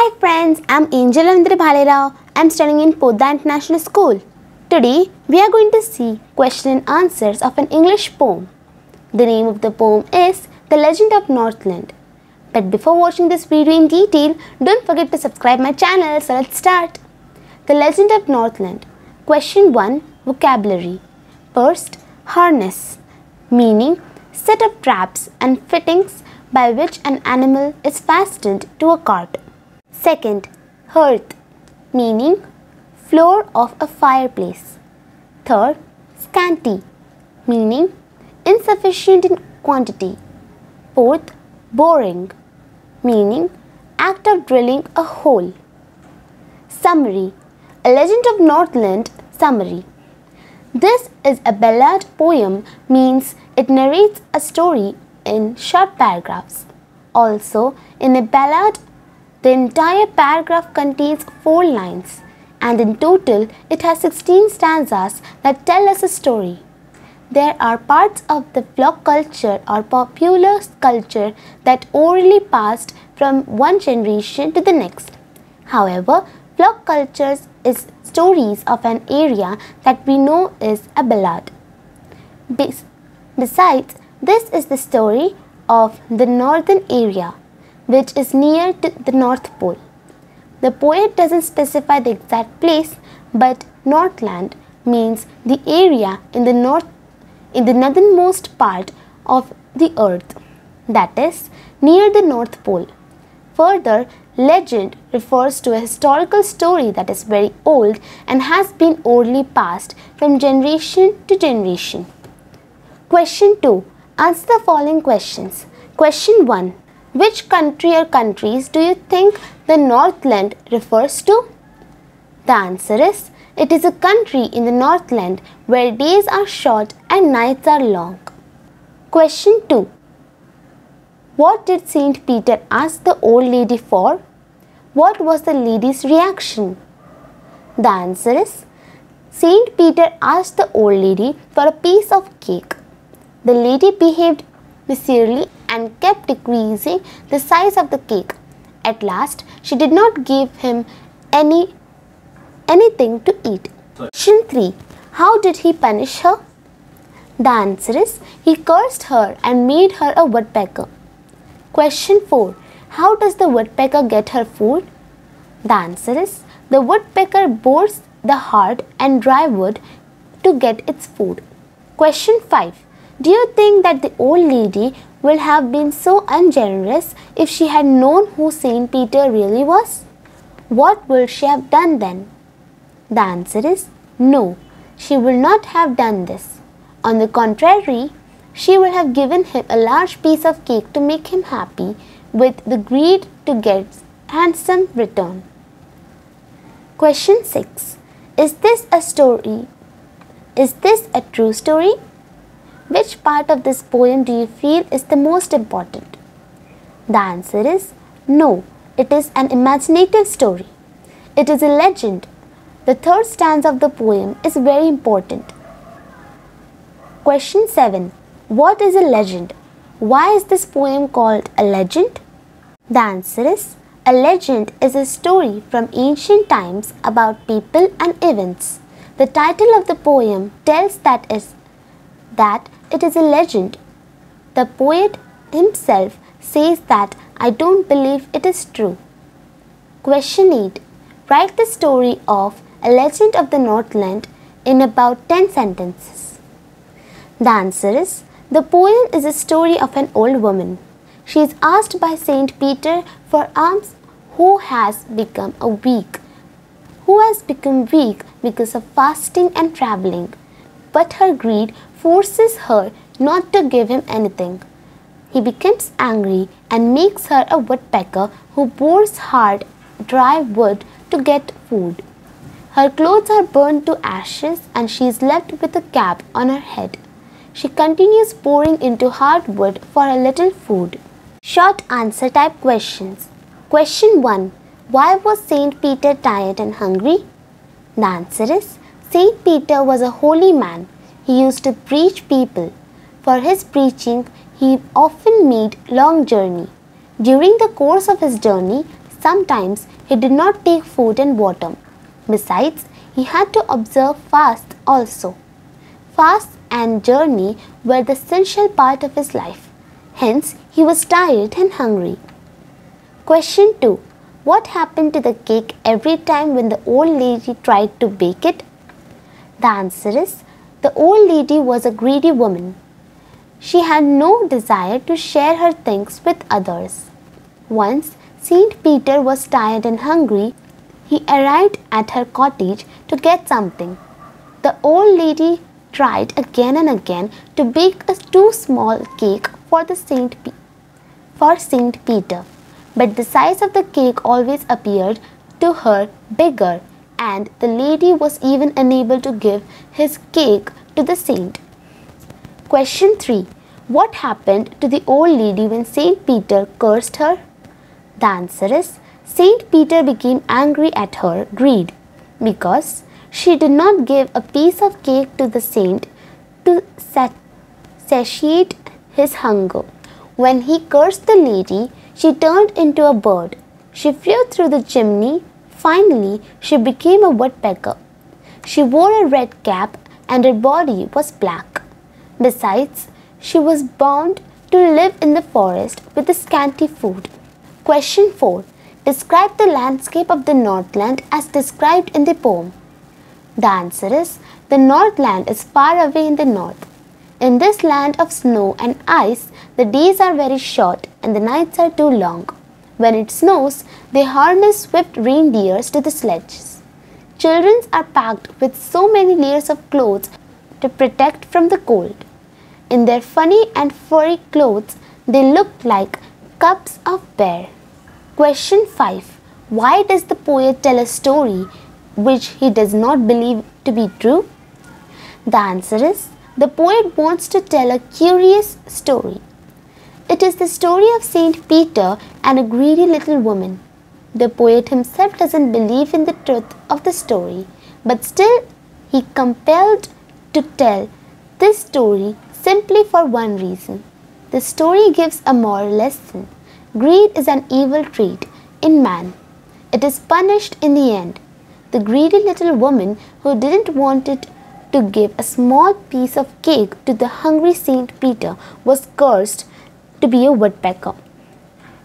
Hi friends, I'm Angel Bhalera. I'm studying in Podda International School. Today, we are going to see question and answers of an English poem. The name of the poem is The Legend of Northland. But before watching this video in detail, don't forget to subscribe my channel. So let's start. The Legend of Northland. Question 1. Vocabulary. First, harness. Meaning, set of traps and fittings by which an animal is fastened to a cart. Second, hearth, meaning floor of a fireplace. Third, scanty, meaning insufficient in quantity. Fourth, boring, meaning act of drilling a hole. Summary. A Legend of Northland summary. This is a ballad poem, means it narrates a story in short paragraphs. Also, in a ballad, the entire paragraph contains 4 lines, and in total it has 16 stanzas that tell us a story. There are parts of the folk culture or popular culture that orally passed from one generation to the next. However, folk culture is stories of an area that we know is a ballad. Besides, this is the story of the northern area, which is near to the North Pole. The poet doesn't specify the exact place, but Northland means the area in the northernmost part of the earth, that is, near the North Pole. Further, legend refers to a historical story that is very old and has been orally passed from generation to generation. Question 2. Answer the following questions. Question 1. Which country or countries do you think the Northland refers to? The answer is, it is a country in the Northland where days are short and nights are long. Question 2. What did Saint Peter ask the old lady for? What was the lady's reaction? The answer is, Saint Peter asked the old lady for a piece of cake. The lady behaved miserly and kept decreasing the size of the cake. At last, she did not give him anything to eat. Question 3. How did he punish her? The answer is, he cursed her and made her a woodpecker. Question 4. How does the woodpecker get her food? The answer is, the woodpecker bores the hard and dry wood to get its food. Question 5. Do you think that the old lady would have been so ungenerous if she had known who Saint Peter really was? What would she have done then? The answer is no, she will not have done this. On the contrary, she would have given him a large piece of cake to make him happy, with the greed to get handsome return. Question 6. Is this a story? Is this a true story? Which part of this poem do you feel is the most important? The answer is no, it is an imaginative story. It is a legend. The third stanza of the poem is very important. Question 7. What is a legend? Why is this poem called a legend? The answer is, a legend is a story from ancient times about people and events. The title of the poem tells that it is a legend. The poet himself says that I don't believe it is true. Question 8. Write the story of A Legend of the Northland in about 10 sentences. The answer is, the poem is a story of an old woman. She is asked by Saint Peter for alms who has become weak because of fasting and traveling. But her greed forces her not to give him anything. He becomes angry and makes her a woodpecker who bores hard, dry wood to get food. Her clothes are burned to ashes and she is left with a cap on her head. She continues boring into hard wood for a little food. Short answer type questions. Question 1. Why was Saint Peter tired and hungry? The answer is, Saint Peter was a holy man. He used to preach people. For his preaching, he often made long journey. During the course of his journey, Sometimes he did not take food and water. Besides, he had to observe fast also. Fast and journey were the essential part of his life. Hence, he was tired and hungry. Question 2. What happened to the cake every time when the old lady tried to bake it? The answer is, the old lady was a greedy woman. She had no desire to share her things with others. Once, Saint Peter was tired and hungry. He arrived at her cottage to get something. The old lady tried again and again to bake a too small cake for Saint Peter, but the size of the cake always appeared to her bigger, and the lady was even unable to give his cake to the saint. Question 3. What happened to the old lady when Saint Peter cursed her? The answer is, Saint Peter became angry at her greed because she did not give a piece of cake to the saint to satiate his hunger. When he cursed the lady, she turned into a bird. She flew through the chimney. Finally, she became a woodpecker. She wore a red cap and her body was black. Besides, she was bound to live in the forest with scanty food. Question 4. Describe the landscape of the Northland as described in the poem. The answer is, the Northland is far away in the north. In this land of snow and ice, the days are very short and the nights are too long. When it snows, they harness swift reindeers to the sledges. Children are packed with so many layers of clothes to protect from the cold. In their funny and furry clothes, they look like cubs of bear. Question 5. Why does the poet tell a story which he does not believe to be true? The answer is, the poet wants to tell a curious story. It is the story of Saint Peter and a greedy little woman. The poet himself doesn't believe in the truth of the story, but still he compelled to tell this story simply for one reason. The story gives a moral lesson. Greed is an evil trait in man. It is punished in the end. The greedy little woman who didn't want it to give a small piece of cake to the hungry Saint Peter was cursed to be a woodpecker,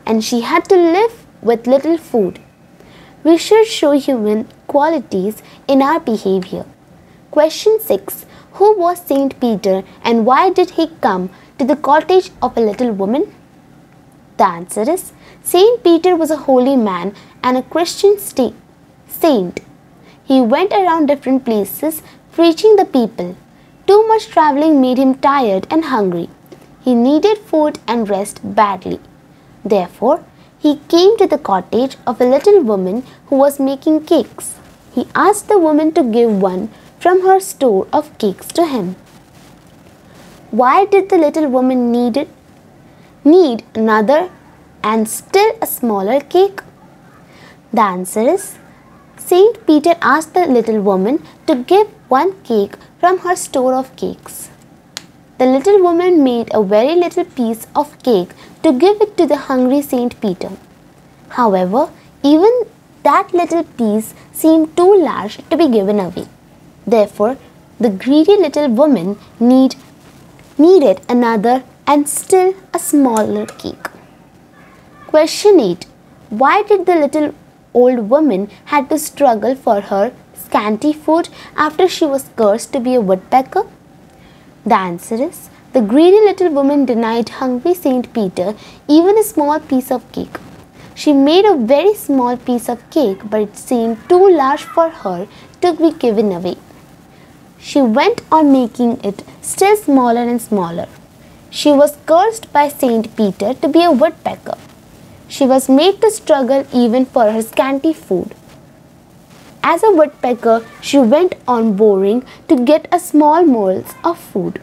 and she had to live with little food. We should show human qualities in our behavior. Question 6. Who was Saint Peter and why did he come to the cottage of a little woman? The answer is, Saint Peter was a holy man and a Christian saint. He went around different places preaching the people. Too much traveling made him tired and hungry. He needed food and rest badly. Therefore, he came to the cottage of a little woman who was making cakes. He asked the woman to give one from her store of cakes to him. Why did the little woman need another and still a smaller cake? The answer is, Saint Peter asked the little woman to give one cake from her store of cakes. The little woman made a very little piece of cake to give it to the hungry Saint Peter. However, even that little piece seemed too large to be given away. Therefore, the greedy little woman needed another and still a smaller cake. Question 8. Why did the little old woman had to struggle for her scanty food after she was cursed to be a woodpecker? The answer is, the greedy little woman denied hungry Saint Peter even a small piece of cake. She made a very small piece of cake, but it seemed too large for her to be given away. She went on making it still smaller and smaller. She was cursed by Saint Peter to be a woodpecker. She was made to struggle even for her scanty food. As a woodpecker, she went on boring to get a small morsel of food.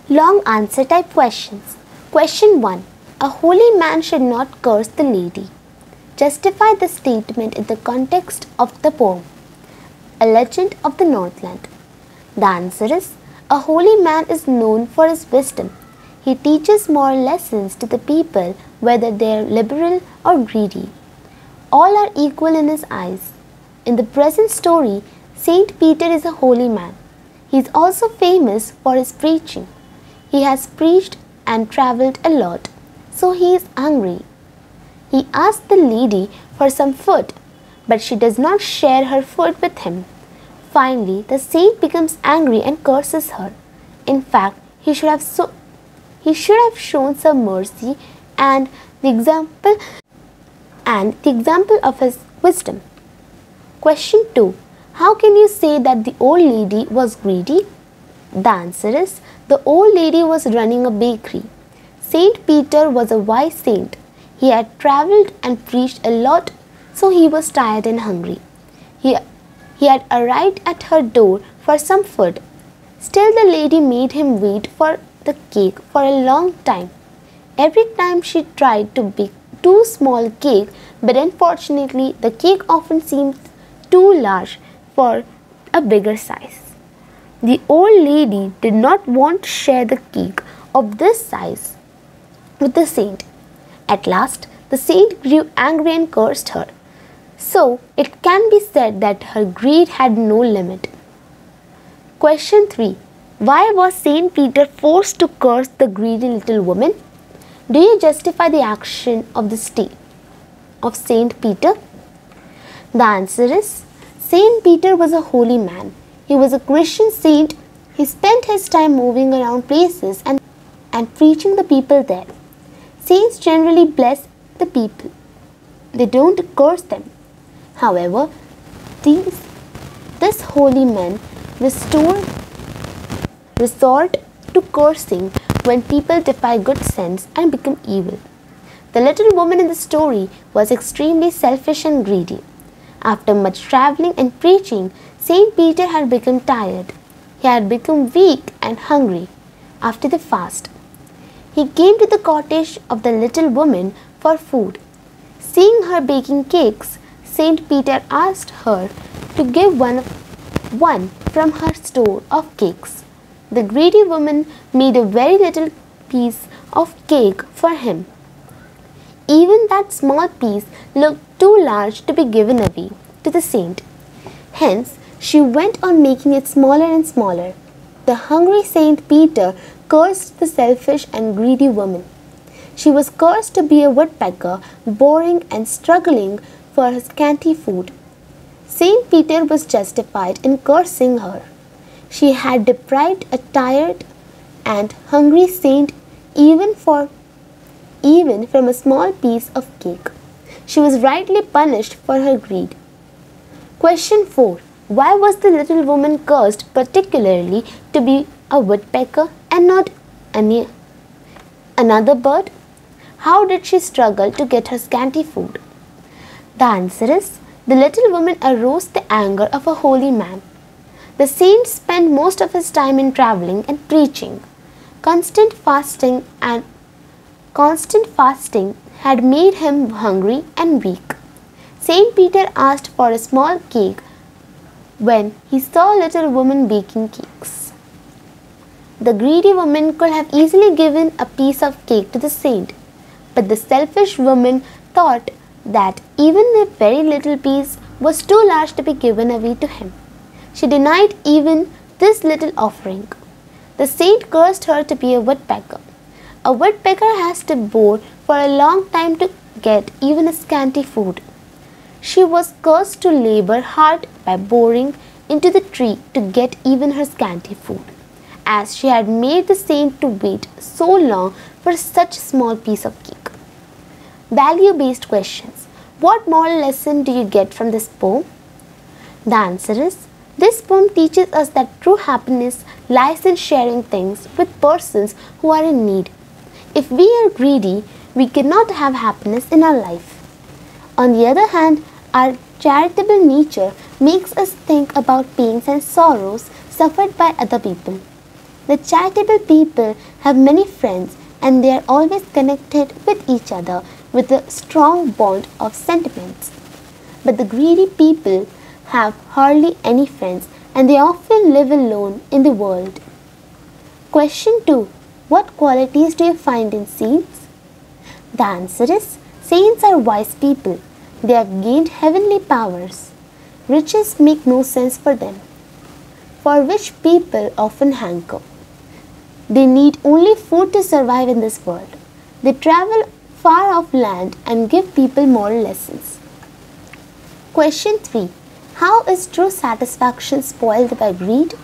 Long answer type questions. Question 1. A holy man should not curse the lady. Justify the statement in the context of the poem. A legend of the Northland. The answer is, a holy man is known for his wisdom. He teaches moral lessons to the people whether they are liberal or greedy. All are equal in his eyes. In the present story, Saint Peter is a holy man. He is also famous for his preaching. He has preached and travelled a lot, so he is hungry. He asks the lady for some food, but she does not share her food with him. Finally, the saint becomes angry and curses her. In fact, he should have shown some mercy and the example of his wisdom. Question 2. How can you say that the old lady was greedy? The answer is, the old lady was running a bakery. Saint Peter was a wise saint. He had travelled and preached a lot, so he was tired and hungry. He had arrived at her door for some food. Still, the lady made him wait for the cake for a long time. Every time she tried to bake too small cake, but unfortunately the cake often seemed too large for a bigger size. The old lady did not want to share the cake of this size with the saint. At last, the saint grew angry and cursed her. So, it can be said that her greed had no limit. Question 3. Why was Saint Peter forced to curse the greedy little woman? Do you justify the action of Saint Peter? The answer is, Saint Peter was a holy man. He was a Christian saint. He spent his time moving around places and preaching the people there. Saints generally bless the people. They don't curse them. However, this holy man resort to cursing when people defy good sense and become evil. The little woman in the story was extremely selfish and greedy. After much travelling and preaching, Saint Peter had become tired. He had become weak and hungry after the fast. He came to the cottage of the little woman for food. Seeing her baking cakes, Saint Peter asked her to give one from her store of cakes. The greedy woman made a very little piece of cake for him. Even that small piece looked too large to be given away to the saint. Hence, she went on making it smaller and smaller. The hungry Saint Peter cursed the selfish and greedy woman. She was cursed to be a woodpecker, boring and struggling for her scanty food. Saint Peter was justified in cursing her. She had deprived a tired and hungry saint even from a small piece of cake. She was rightly punished for her greed. Question 4. Why was the little woman cursed particularly to be a woodpecker and not another bird? How did she struggle to get her scanty food? The answer is, the little woman aroused the anger of a holy man. The saint spent most of his time in travelling and preaching. Constant fasting had made him hungry and weak. Saint Peter asked for a small cake when he saw a little woman baking cakes. The greedy woman could have easily given a piece of cake to the saint, but the selfish woman thought that even a very little piece was too large to be given away to him. She denied even this little offering. The saint cursed her to be a woodpecker. A woodpecker has to bore for a long time to get even a scanty food. She was cursed to labor hard by boring into the tree to get even her scanty food, as she had made the saint to wait so long for such a small piece of cake. Value-based questions. What moral lesson do you get from this poem? The answer is, this poem teaches us that true happiness lies in sharing things with persons who are in need. If we are greedy, we cannot have happiness in our life. On the other hand, our charitable nature makes us think about pains and sorrows suffered by other people. The charitable people have many friends and they are always connected with each other with a strong bond of sentiments. But the greedy people have hardly any friends and they often live alone in the world. Question 2. What qualities do you find in saints? The answer is, saints are wise people. They have gained heavenly powers. Riches make no sense for them, for which people often hanker. They need only food to survive in this world. They travel far off land and give people moral lessons. Question 3. How is true satisfaction spoiled by greed?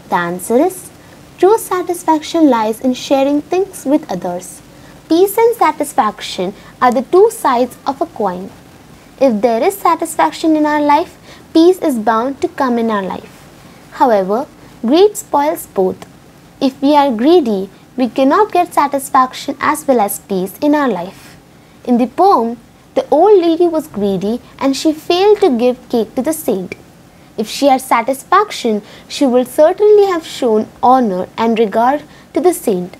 The answer is, true satisfaction lies in sharing things with others. Peace and satisfaction are the two sides of a coin. If there is satisfaction in our life, peace is bound to come in our life. However, greed spoils both. If we are greedy, we cannot get satisfaction as well as peace in our life. In the poem, the old lady was greedy and she failed to give cake to the saint. If she had satisfaction, she would certainly have shown honor and regard to the saint.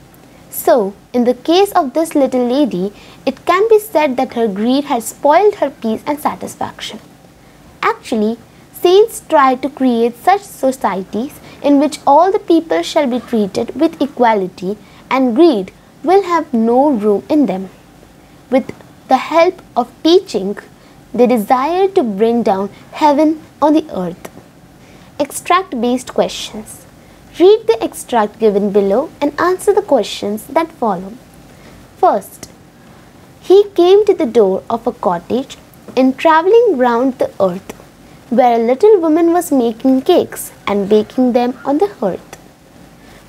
So, in the case of this little lady, it can be said that her greed had spoiled her peace and satisfaction. Actually, saints try to create such societies in which all the people shall be treated with equality and greed will have no room in them. With the help of teaching, they desire to bring down heaven on the earth. Extract-based questions. Read the extract given below and answer the questions that follow. First, he came to the door of a cottage in travelling round the earth, where a little woman was making cakes and baking them on the hearth.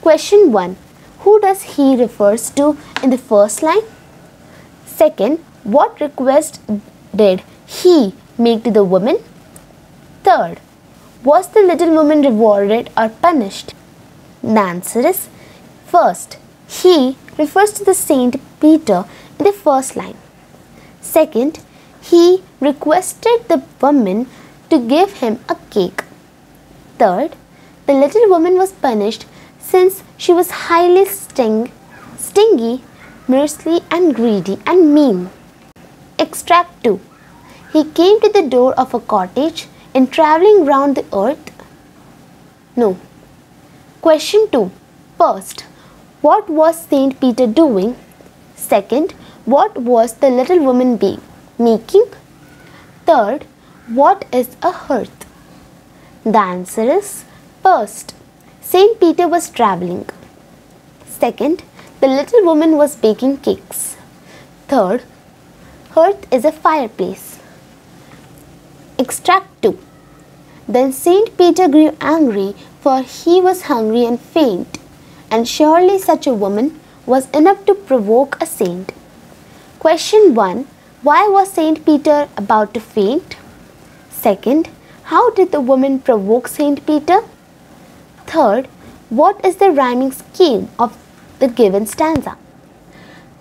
Question 1. Who does he refers to in the first line? Second, what request did he make to the woman? Third, was the little woman rewarded or punished? The answer is, first, he refers to the Saint Peter in the first line. Second, he requested the woman to give him a cake. Third, the little woman was punished since she was highly stingy, merciless and greedy and mean. Extract 2. He came to the door of a cottage in travelling round the earth. No. Question 2. First, what was Saint Peter doing? Second, what was the little woman making? Third, what is a hearth? The answer is, first, Saint Peter was travelling. Second, the little woman was baking cakes. Third, hearth is a fireplace. Extract 2. Then Saint Peter grew angry, for he was hungry and faint, and surely such a woman was enough to provoke a saint. Question 1. Why was Saint Peter about to faint? Second, how did the woman provoke Saint Peter? Third, what is the rhyming scheme of the given stanza?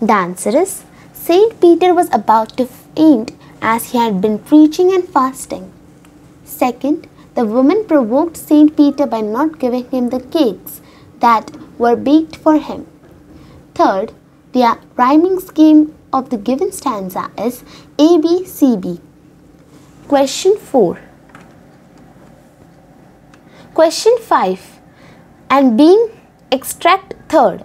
The answer is, Saint Peter was about to faint as he had been preaching and fasting. Second, the woman provoked Saint Peter by not giving him the cakes that were baked for him. Third, the rhyming scheme of the given stanza is ABCB. Question 4. Question 5. And being extract third,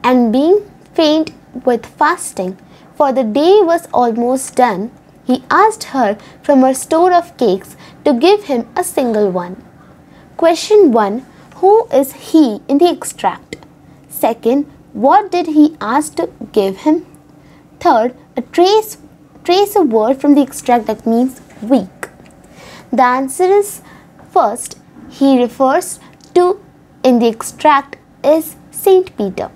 and being faint with fasting, for the day was almost done, he asked her from her store of cakes to give him a single one. Question 1. Who is he in the extract? Second, what did he ask to give him? Third, trace a word from the extract that means weak. The answer is, first, he refers to in the extract is Saint Peter.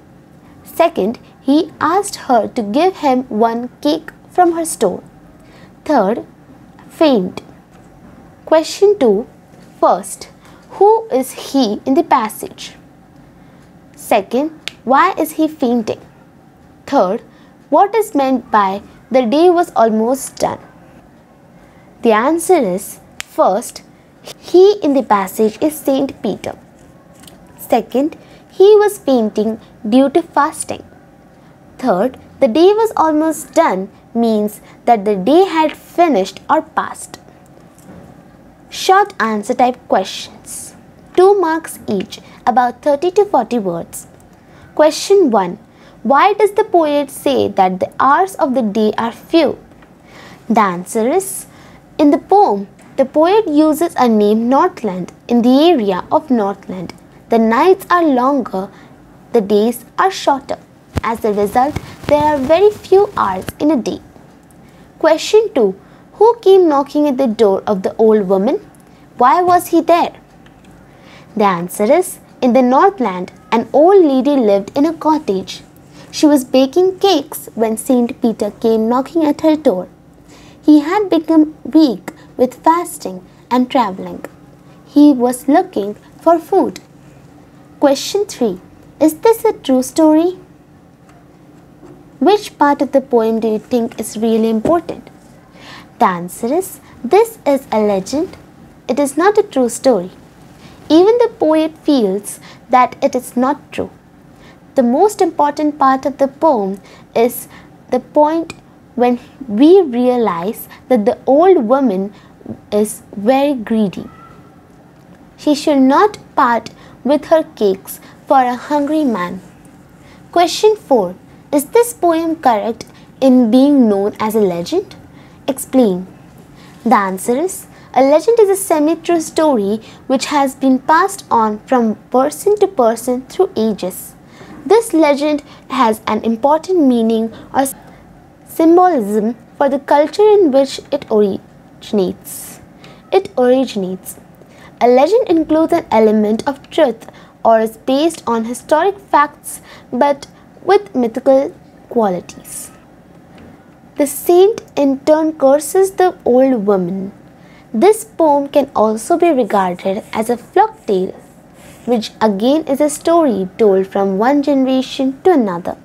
Second, he asked her to give him one cake from her store. Third, faint. Question 2. First, who is he in the passage? Second, why is he fainting? Third, what is meant by the day was almost done? The answer is, first, he in the passage is Saint Peter. Second, he was fainting due to fasting. Third, the day was almost done means that the day had finished or passed. Short answer type questions. 2 marks each, about 30 to 40 words. Question 1. Why does the poet say that the hours of the day are few? The answer is, in the poem, the poet uses a name Northland in the area of Northland. The nights are longer, the days are shorter. As a result, there are very few hours in a day. Question 2. Who came knocking at the door of the old woman? Why was he there? The answer is, in the Northland, an old lady lived in a cottage. She was baking cakes when Saint Peter came knocking at her door. He had become weak with fasting and traveling. He was looking for food. Question 3. Is this a true story? Which part of the poem do you think is really important? The answer is, this is a legend. It is not a true story. Even the poet feels that it is not true. The most important part of the poem is the point when we realize that the old woman is very greedy. She should not part with her cakes for a hungry man. Question 4. Is this poem correct in being known as a legend? Explain. The answer is, a legend is a semi-true story which has been passed on from person to person through ages. This legend has an important meaning or symbolism for the culture in which it originates. A legend includes an element of truth or is based on historic facts but with mythical qualities. The saint in turn curses the old woman. This poem can also be regarded as a folk tale, which again is a story told from one generation to another.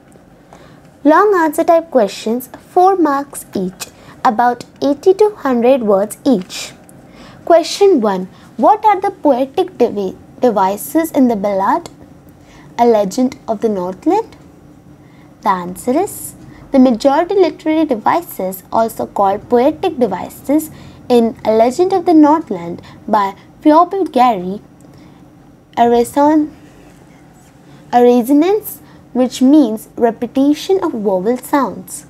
Long answer type questions, 4 marks each, about 80 to 100 words each. Question 1. What are the poetic devices in the ballad A Legend of the Northland? The answer is, the majority literary devices, also called poetic devices, in A Legend of the Northland by Phoebe Gary, a resonance, which means repetition of vowel sounds.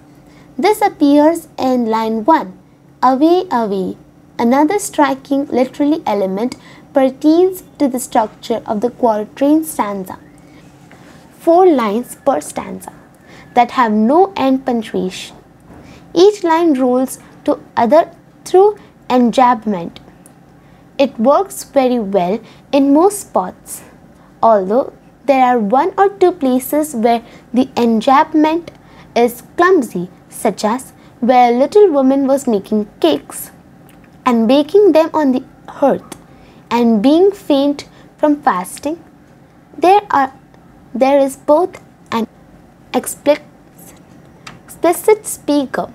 This appears in line 1, away, away. Another striking literary element pertains to the structure of the quatrain stanza. 4 lines per stanza that have no end punctuation. Each line rolls to other through enjambment. It works very well in most spots, although there are 1 or 2 places where the enjambment is clumsy, such as where a little woman was making cakes and baking them on the hearth and being faint from fasting. There is both an explicit speaker,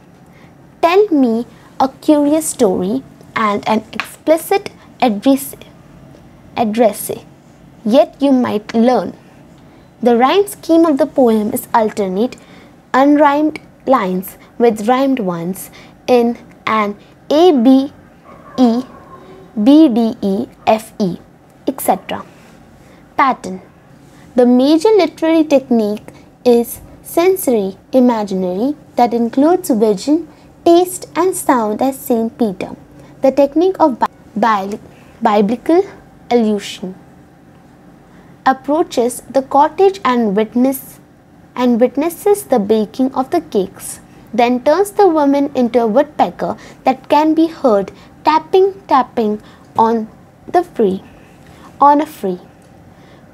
tell me a curious story, and an explicit addressee, yet you might learn. The rhyme scheme of the poem is alternate unrhymed lines with rhymed ones in an A, B, E, B, D, E, F, E, etc. Pattern. The major literary technique is sensory imaginary that includes vision, taste and sound as Saint Peter. The technique of biblical allusion approaches the cottage and witnesses the baking of the cakes, then turns the woman into a woodpecker that can be heard tapping on a free.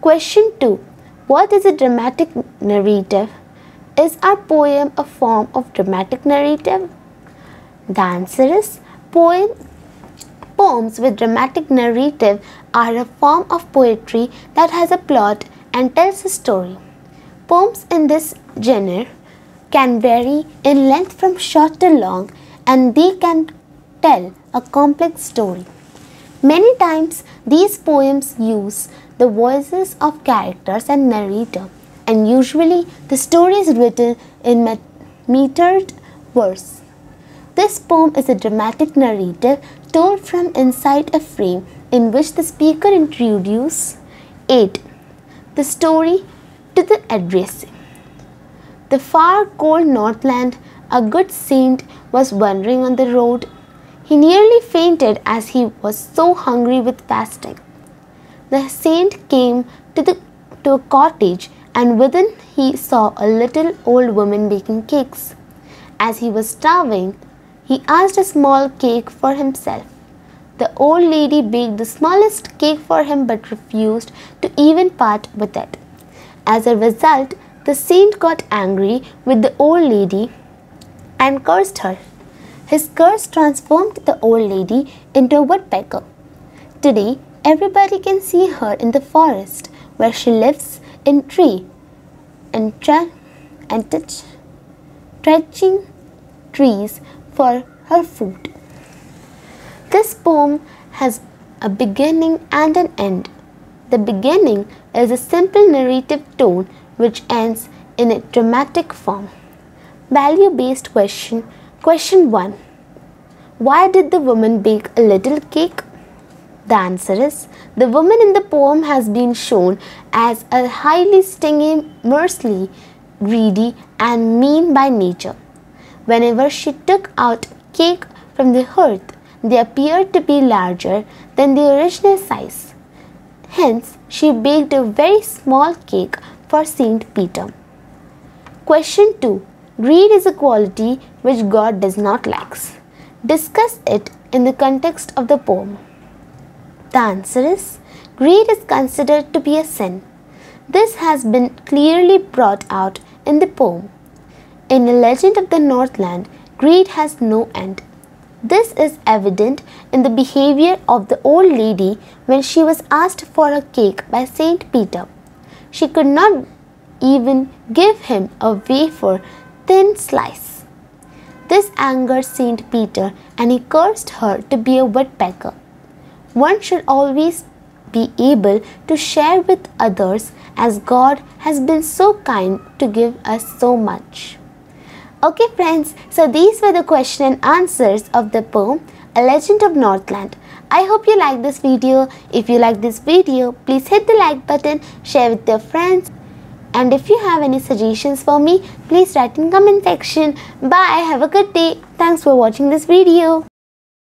Question 2. What is a dramatic narrative? Is our poem a form of dramatic narrative? The answer is, poems with dramatic narrative are a form of poetry that has a plot and tells a story. Poems in this genre can vary in length from short to long, and they can tell a complex story. Many times these poems use the voices of characters and narrator, and usually the story is written in metered verse. This poem is a dramatic narrative told from inside a frame in which the speaker introduces 8. The story to the addressee. The far cold Northland, a good saint was wandering on the road. He nearly fainted as he was so hungry with fasting. The saint came to a cottage, and within he saw a little old woman baking cakes. As he was starving, he asked a small cake for himself. The old lady baked the smallest cake for him but refused to even part with it. As a result, the saint got angry with the old lady and cursed her. His curse transformed the old lady into a woodpecker. Today, everybody can see her in the forest where she lives in tree and touching trees for her food. This poem has a beginning and an end. The beginning is a simple narrative tone which ends in a dramatic form. Value-based question. Question 1. Why did the woman bake a little cake? The answer is, the woman in the poem has been shown as a highly stingy, merciless, greedy and mean by nature. Whenever she took out cake from the hearth, they appeared to be larger than the original size. Hence, she baked a very small cake for Saint Peter. Question 2. Greed is a quality which God does not like. Discuss it in the context of the poem. The answer is, greed is considered to be a sin. This has been clearly brought out in the poem. In the legend of the Northland, greed has no end. This is evident in the behavior of the old lady when she was asked for a cake by Saint Peter. She could not even give him a wafer thin slice. This angered Saint Peter and he cursed her to be a woodpecker. One should always be able to share with others as God has been so kind to give us so much. Okay friends, so these were the question and answers of the poem A Legend of Northland. I hope you liked this video. If you like this video, please hit the like button, share with your friends. And if you have any suggestions for me, please write in comment section. Bye, have a good day. Thanks for watching this video.